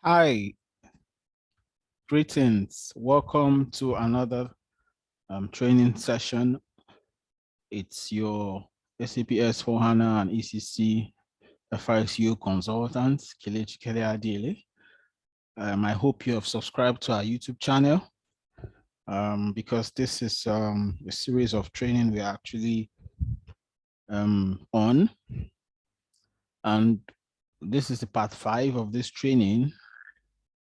Hi, greetings. Welcome to another training session. It's your SAP S4 Hana and ECC FICU consultant, Kelechi Kele Adele. I hope you have subscribed to our YouTube channel because this is a series of training we're actually on. And this is the part 5 of this training.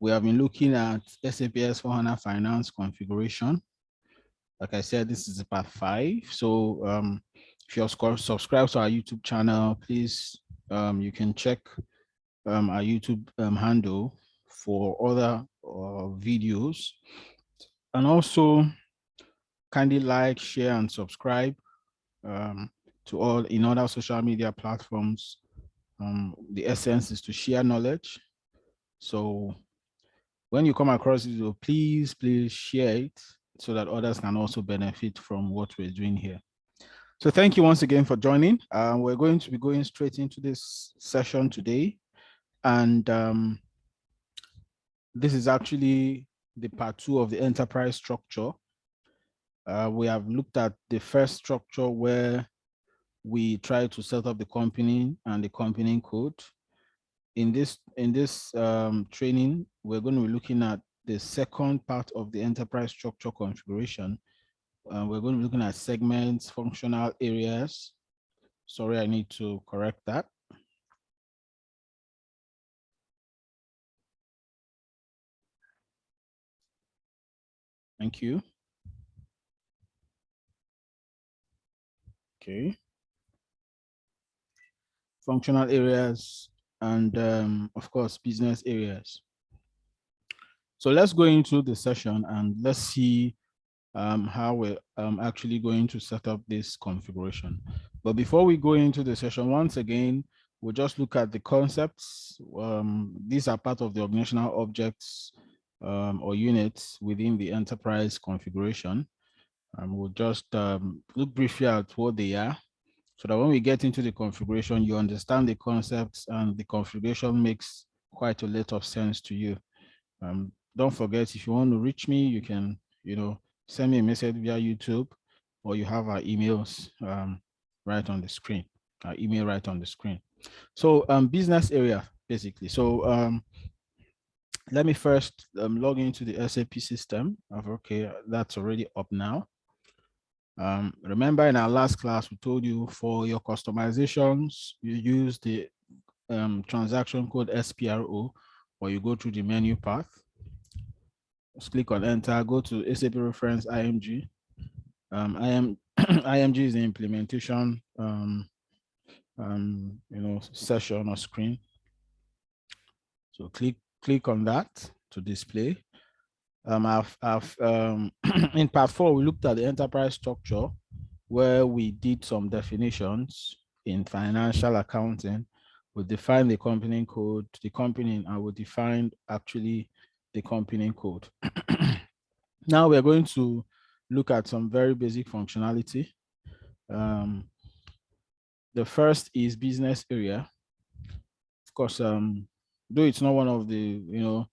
We have been looking at SAP S4 Hana Finance configuration. Like I said, this is part 5. So if you're subscribed to our YouTube channel, please, you can check our YouTube handle for other videos. And also kindly like, share, and subscribe to all in other social media platforms. The essence is to share knowledge. So when you come across this video, please share it so that others can also benefit from what we're doing here. So thank you once again for joining. We're going to be going straight into this session today. And this is actually the part 2 of the enterprise structure. We have looked at the first structure where we try to set up the company and the company code. In this training, we're going to be looking at the second part of the enterprise structure configuration. We're going to be looking at segments, functional areas. Sorry, I need to correct that. Thank you. Okay. Functional areas and of course, business areas. So let's go into the session and let's see how we're actually going to set up this configuration. But before we go into the session, once again, we'll just look at the concepts. These are part of the organizational objects or units within the enterprise configuration. We'll just look briefly at what they are so that when we get into the configuration, you understand the concepts and the configuration makes quite a lot of sense to you. Don't forget, if you want to reach me, you can, send me a message via YouTube, or you have our emails right on the screen, our email right on the screen. So business area, basically. So let me first log into the SAP system. Okay, that's already up now. Remember in our last class, we told you for your customizations, you use the transaction code SPRO, or you go through the menu path. Just click on enter, go to SAP reference IMG. IMG is the implementation session or screen. So click on that to display. In part 4, we looked at the enterprise structure where we did some definitions in financial accounting. We defined the company code, the company, and we defined actually the company code. Now we're going to look at some very basic functionality. The first is business area. Of course, though it's not one of the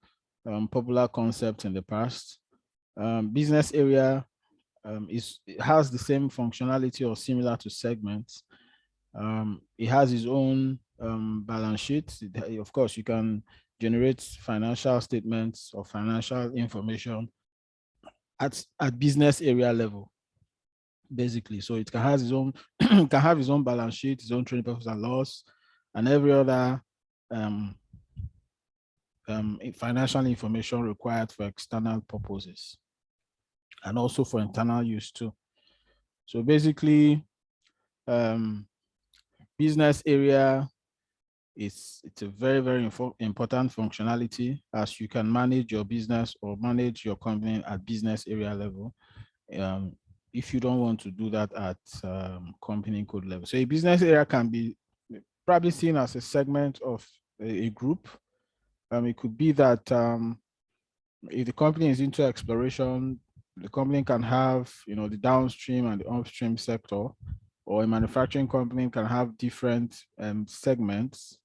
popular concepts in the past, business area it has the same functionality or similar to segments. It has its own balance sheet. Of course, you can generate financial statements or financial information at business area level, basically. So it can have its own can have its own balance sheet, its own trading profits and loss, and every other financial information required for external purposes and also for internal use too. So basically, business area it's a very, very important functionality, as you can manage your business or manage your company at business area level. If you don't want to do that at company code level. So a business area can be probably seen as a segment of a group. It could be that if the company is into exploration, the company can have, the downstream and the upstream sector, or a manufacturing company can have different segments.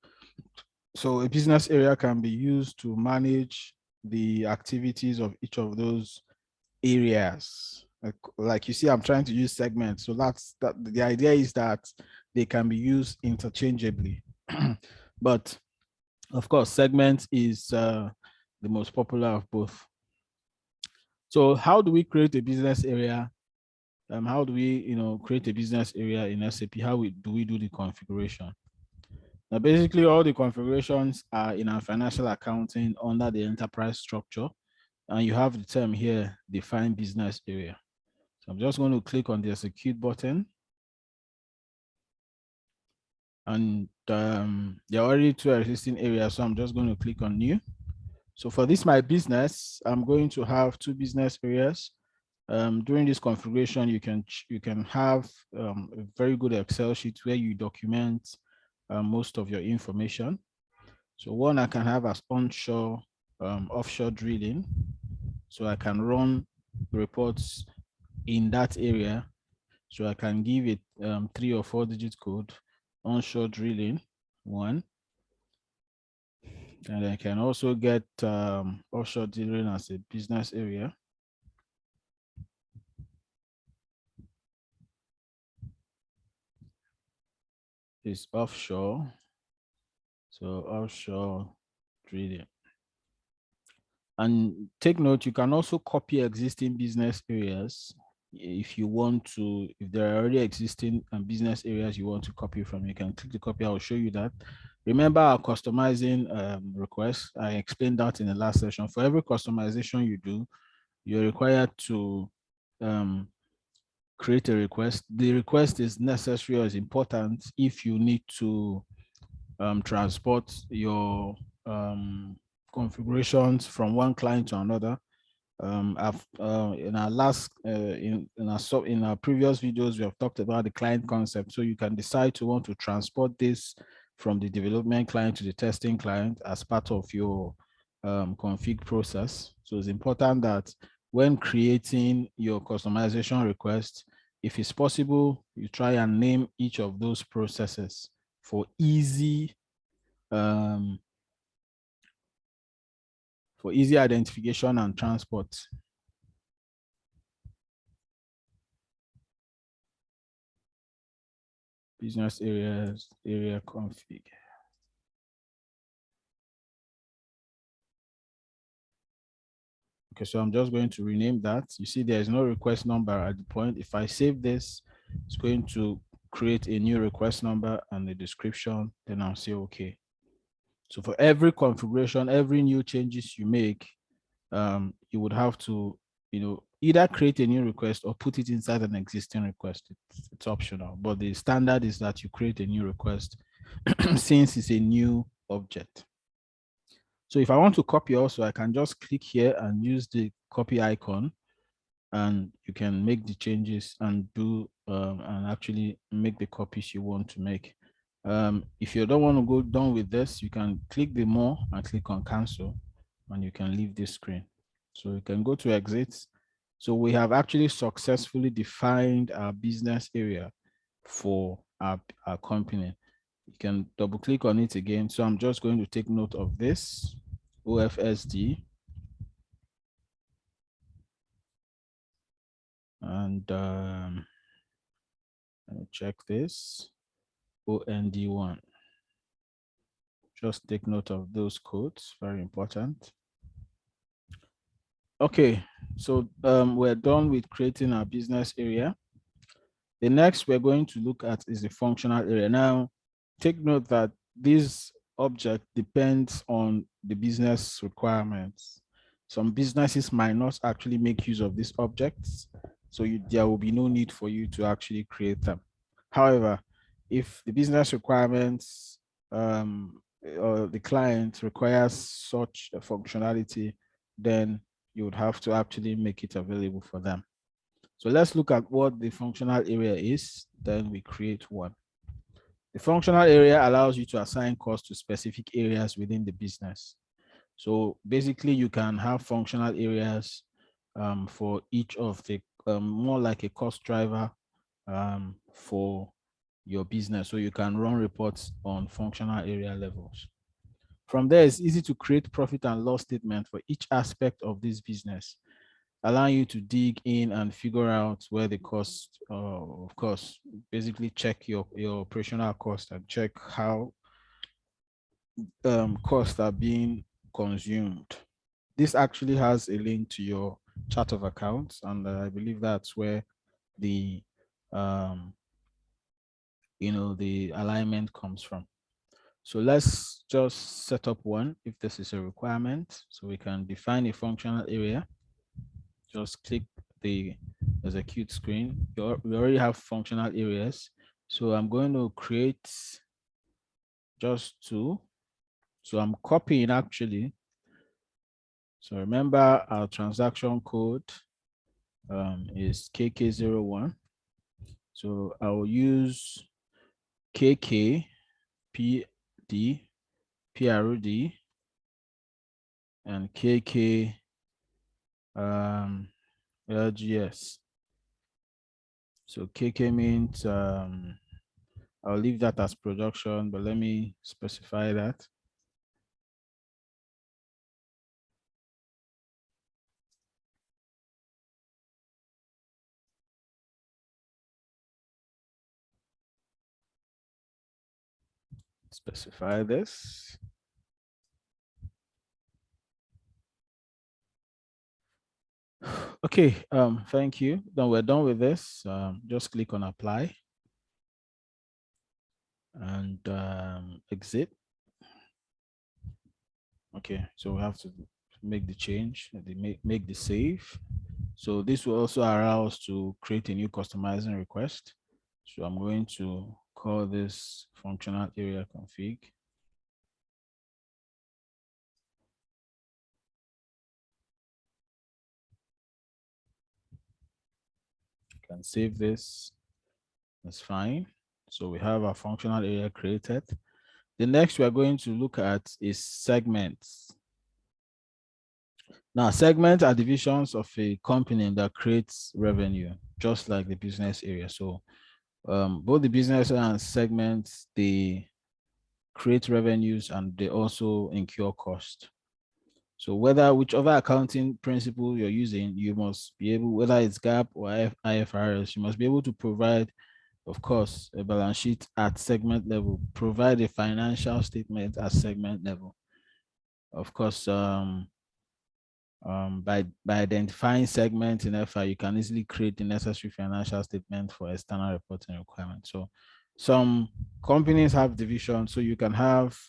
So a business area can be used to manage the activities of each of those areas. Like you see, I'm trying to use segments. So that's that. The idea is that they can be used interchangeably. But of course, segment is the most popular of both. So how do we create a business area? How do we, create a business area in SAP? Do we do the configuration? Now, basically, all the configurations are in our financial accounting under the enterprise structure. And you have the term here, define business area. So I'm just going to click on the execute button. And there are already two existing areas. So I'm just going to click on new. So for this, my business, I'm going to have two business areas. During this configuration, you can have a very good Excel sheet where you document most of your information. So one I can have as onshore, offshore drilling. So I can run reports in that area. So I can give it 3 or 4 digit code, onshore drilling, one. And I can also get offshore drilling as a business area. It's offshore. So offshore drilling. And take note, you can also copy existing business areas if you want to. If there are already existing business areas you want to copy from, you can click the copy. I'll show you that. Remember our customizing request. I explained that in the last session. For every customization you do, you're required to create a request. The request is necessary or is important if you need to transport your configurations from one client to another. In our last in our previous videos, we have talked about the client concept. So you can decide to want to transport this from the development client to the testing client as part of your config process. So it's important that when creating your customization request, if it's possible, you try and name each of those processes for easy identification and transport. Business areas, area config. Okay, so I'm just going to rename that. You see, there is no request number at the point. If I save this, it's going to create a new request number and the description. Then I'll say okay. So for every configuration, every new changes you make, you would have to, either create a new request or put it inside an existing request. It's optional, but the standard is that you create a new request since it's a new object. So if I want to copy also, I can just click here and use the copy icon, and you can make the changes and do and actually make the copies you want to make. If you don't want to go down with this, you can click the more and click on cancel, and you can leave this screen. So you can go to exit. So we have actually successfully defined our business area for our company. You can double click on it again. So I'm just going to take note of this, OFSD. And let me check this, OND1. Just take note of those codes, very important. Okay, so we're done with creating our business area. The next we're going to look at is the functional area. Now, take note that this object depends on the business requirements. Some businesses might not actually make use of these objects, so there will be no need for you to actually create them. However, if the business requirements or the client requires such a functionality, then you would have to actually make it available for them. So let's look at what the functional area is, then we create one. The functional area allows you to assign costs to specific areas within the business. So basically you can have functional areas for each of the, more like a cost driver for your business. So you can run reports on functional area levels. From there, it's easy to create profit and loss statement for each aspect of this business, allowing you to dig in and figure out where the cost, of course, basically check your operational cost and check how costs are being consumed. This actually has a link to your chart of accounts, and I believe that's where the the alignment comes from. So let's just set up one if this is a requirement. So we can define a functional area. Just click the execute screen. We already have functional areas. So I'm going to create just two. So I'm copying actually. So remember our transaction code is KK01. So I'll use KK, PD, PROD, and KK LGS. So KK means I'll leave that as production, but let me specify that. Specify this. Okay, thank you. Then we're done with this. Just click on apply and exit. Okay, so we have to make the change, make the save. So this will also allow us to create a new customizing request. So I'm going to call this functional area config. Can save this. That's fine. So we have our functional area created. The next we are going to look at is segments. Now, segments are divisions of a company that creates revenue, just like the business area. So both the business and segments, they create revenues and they also incur cost. So whichever accounting principle you're using, you must be able, whether it's GAAP or IFRS, you must be able to provide, of course, a balance sheet at segment level, provide a financial statement at segment level. Of course, by identifying segments in FI, you can easily create the necessary financial statement for external reporting requirements. So some companies have divisions, so you can have,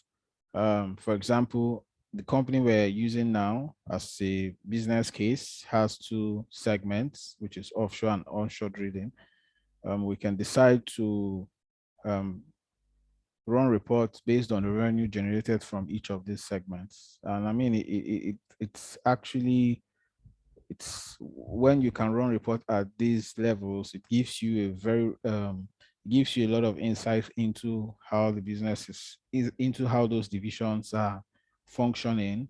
for example, the company we're using now as a business case has two segments, which is offshore and onshore drilling. We can decide to run reports based on the revenue generated from each of these segments. And I mean, it's actually, it's when you can run report at these levels, it gives you a very, gives you a lot of insight into how the business is into how those divisions are functioning,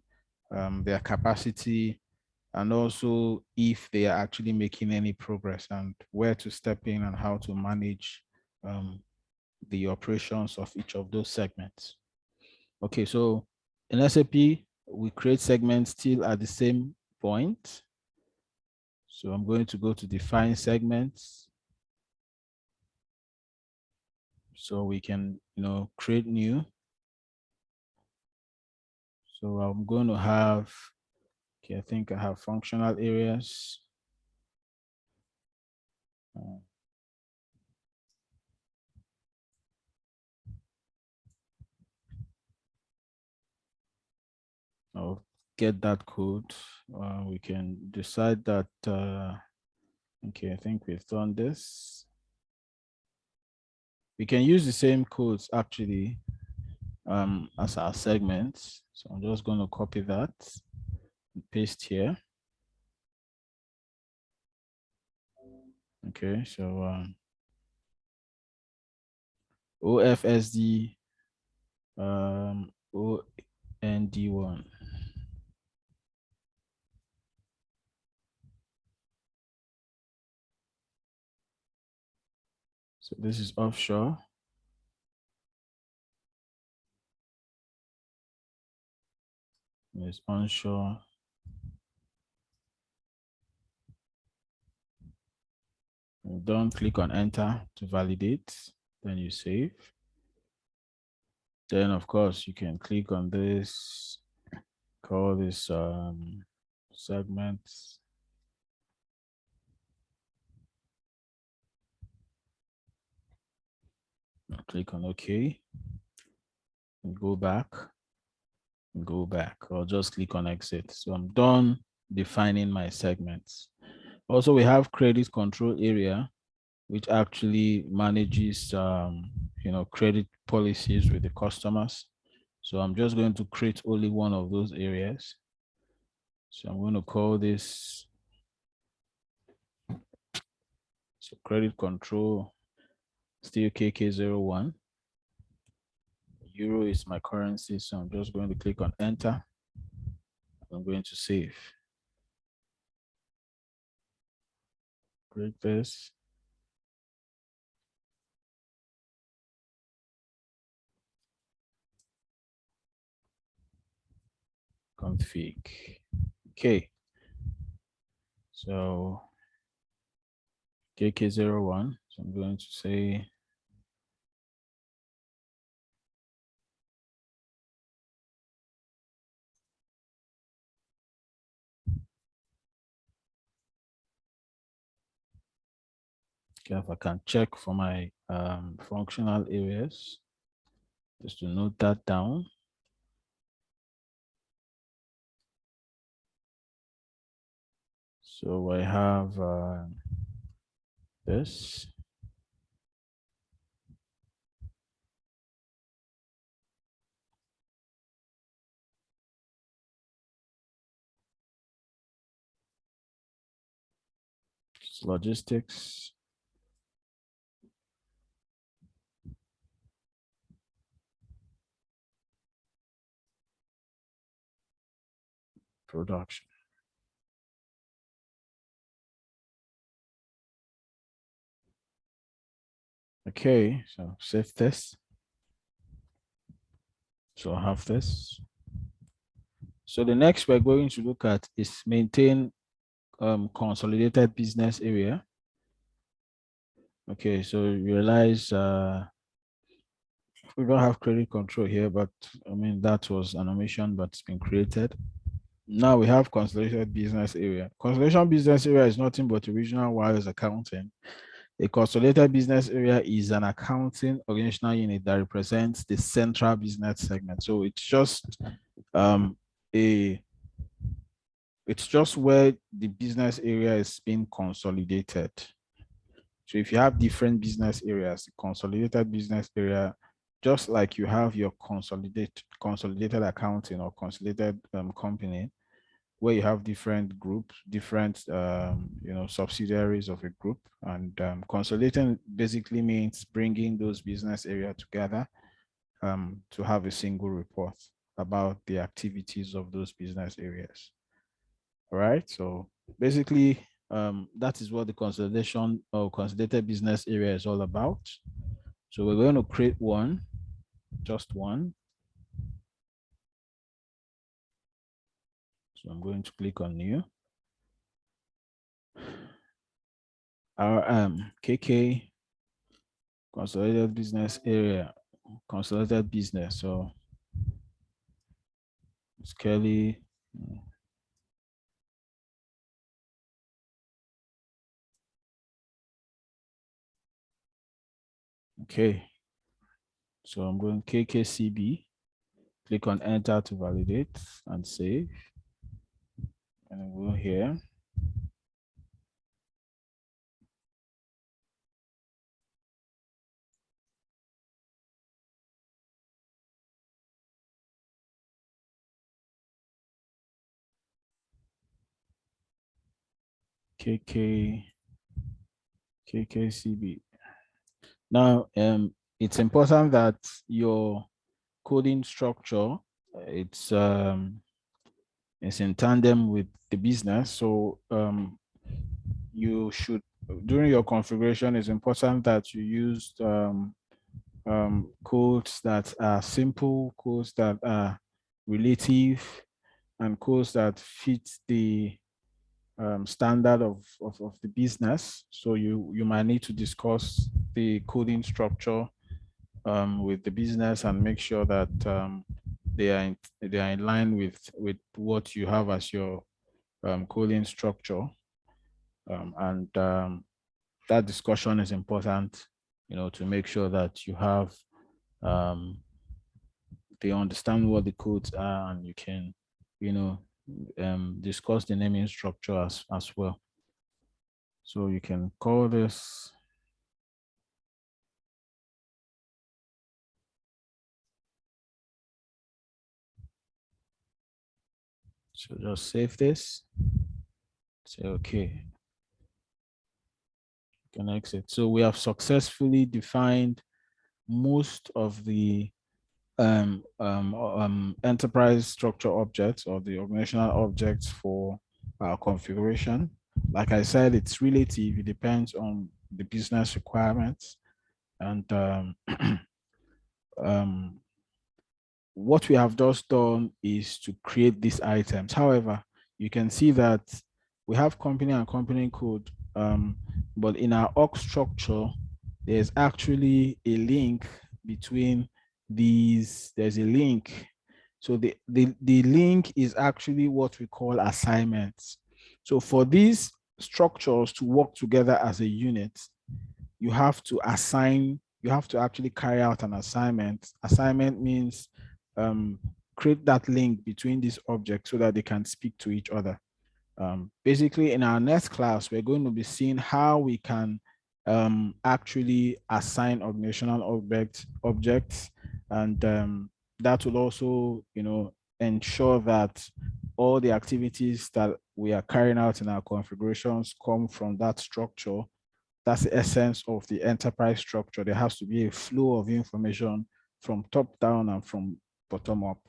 their capacity, and also if they are actually making any progress and where to step in and how to manage the operations of each of those segments. Okay, so in SAP, we create segments still at the same point. So I'm going to go to define segments. So we can, create new. So I'm going to have, okay, I think I have functional areas. I'll get that code. We can decide that, okay, I think we've done this. We can use the same codes actually as our segments. So I'm just going to copy that and paste here. Okay, so OFSD OND1. So this is offshore. It's onshore. Don't click on enter to validate. Then you save. Then of course you can click on this, call this segments. Click on OK. And go back. And go back. Or just click on exit. So I'm done defining my segments. Also, we have credit control area, which actually manages credit policies with the customers. So I'm just going to create only one of those areas. So I'm going to call this credit control, still KK01. Euro is my currency, so I'm just going to click on enter. I'm going to save. Create this. Config. Okay. So KK01. So I'm going to say okay, if I can check for my functional areas, just to note that down. So I have this. It's logistics. Production. Okay, so save this. So I have this. So the next we're going to look at is maintain consolidated business area. Okay, so you realize we don't have credit control here, but I mean, that was an omission, but it's been created. Now we have consolidated business area. Consolidation business area is nothing but a regional wireless accounting. A consolidated business area is an accounting organizational unit that represents the central business segment. So it's just it's just where the business area is being consolidated. So if you have different business areas, the consolidated business area, just like you have your consolidated accounting or consolidated company, where you have different groups, different subsidiaries of a group, and consolidating basically means bringing those business areas together to have a single report about the activities of those business areas. All right, so basically that is what the consolidation or consolidated business area is all about. So we're going to create one, just one. So I'm going to click on new. Our KK consolidated business area, consolidated business. So it's Kelly. Okay. So I'm going KKCB. Click on enter to validate and save. And I go here. KKCB. Now, it's important that your coding structure it's in tandem with the business. So you should, during your configuration, it's important that you use codes that are simple, codes that are relative, and codes that fit the standard of the business. So you might need to discuss the coding structure with the business and make sure that they are in line with what you have as your coding structure. And that discussion is important, to make sure that you have they understand what the codes are, and you can, discuss the naming structure as well. So you can call this. So just save this. Say okay. You can exit. So we have successfully defined most of the enterprise structure objects, or the organizational objects, for our configuration. Like I said, it's relative. It depends on the business requirements. And what we have just done is to create these items. However, you can see that we have company and company code, but in our org structure, there's actually a link between these. There's a link. So the link is actually what we call assignments. So for these structures to work together as a unit, you have to actually carry out an assignment. Assignment means create that link between these objects so that they can speak to each other. Basically, in our next class, we're going to be seeing how we can actually assign organizational objects, and that will also, ensure that all the activities that we are carrying out in our configurations come from that structure. That's the essence of the enterprise structure. There has to be a flow of information from top down and from bottom up.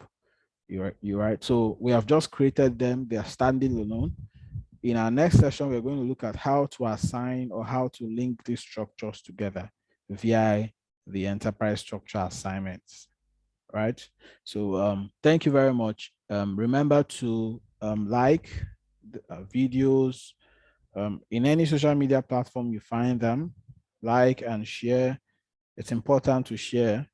You're right. So we have just created them. They are standing alone. In our next session, we're going to look at how to assign or how to link these structures together via the enterprise structure assignments. Right. So thank you very much. Remember to like the videos in any social media platform you find them, like and share. It's important to share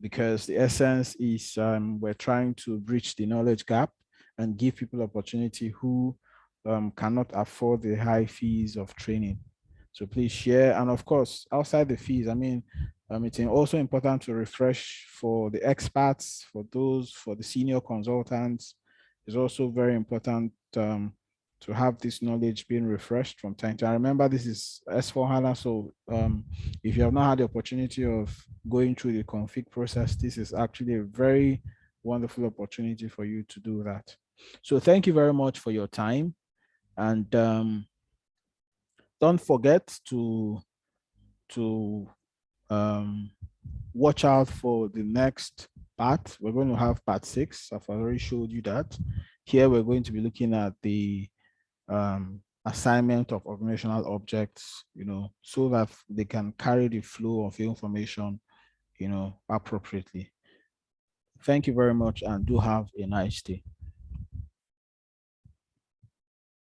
because the essence is we're trying to bridge the knowledge gap and give people opportunity who cannot afford the high fees of training. So please share. And of course, outside the fees, it's also important to refresh for the experts, for the senior consultants. It's also very important to have this knowledge being refreshed from time to time. Remember, this is S4HANA, so if you have not had the opportunity of going through the config process, this is actually a very wonderful opportunity for you to do that. So thank you very much for your time. And don't forget to watch out for the next part. We're going to have part 6. I've already showed you that. Here we're going to be looking at the assignment of organizational objects, so that they can carry the flow of information, appropriately. Thank you very much, and do have a nice day.